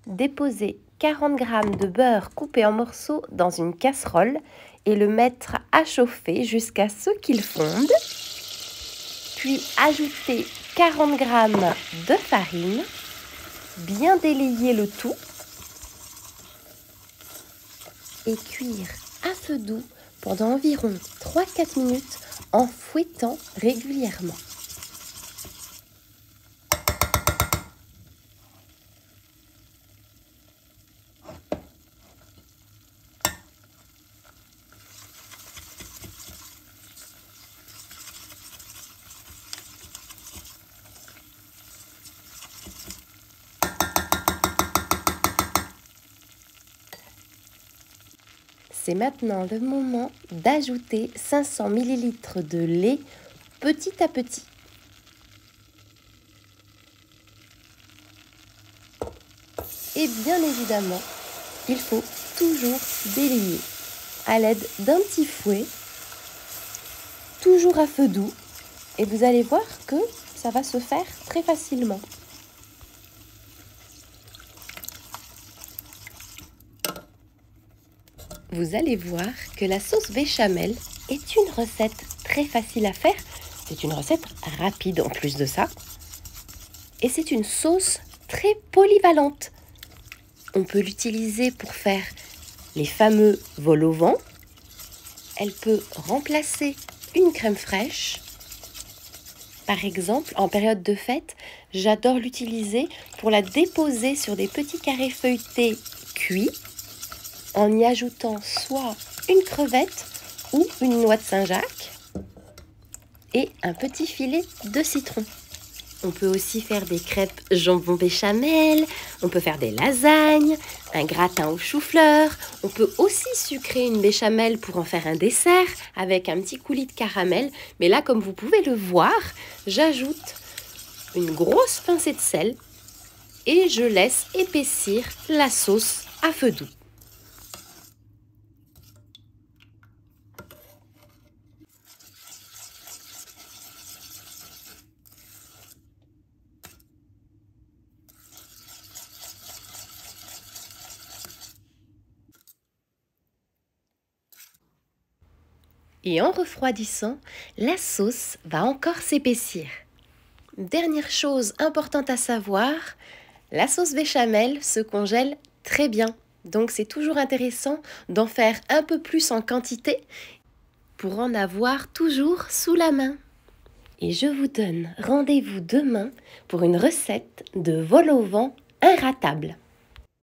déposer 40 g de beurre coupé en morceaux dans une casserole et le mettre à chauffer jusqu'à ce qu'il fonde. Puis ajouter 40 g de farine, bien délayer le tout et cuire à feu doux pendant environ 3-4 minutes en fouettant régulièrement. C'est maintenant le moment d'ajouter 500 ml de lait petit à petit. Et bien évidemment, il faut toujours délayer à l'aide d'un petit fouet, toujours à feu doux. Et vous allez voir que ça va se faire très facilement. Vous allez voir que la sauce béchamel est une recette très facile à faire. C'est une recette rapide en plus de ça. Et c'est une sauce très polyvalente. On peut l'utiliser pour faire les fameux vol au vent. Elle peut remplacer une crème fraîche. Par exemple, en période de fête, j'adore l'utiliser pour la déposer sur des petits carrés feuilletés cuits, en y ajoutant soit une crevette ou une noix de Saint-Jacques et un petit filet de citron. On peut aussi faire des crêpes jambon béchamel, on peut faire des lasagnes, un gratin au chou-fleur. On peut aussi sucrer une béchamel pour en faire un dessert avec un petit coulis de caramel. Mais là, comme vous pouvez le voir, j'ajoute une grosse pincée de sel et je laisse épaissir la sauce à feu doux. Et en refroidissant, la sauce va encore s'épaissir. Dernière chose importante à savoir, la sauce béchamel se congèle très bien. Donc c'est toujours intéressant d'en faire un peu plus en quantité pour en avoir toujours sous la main. Et je vous donne rendez-vous demain pour une recette de vol au vent inratable.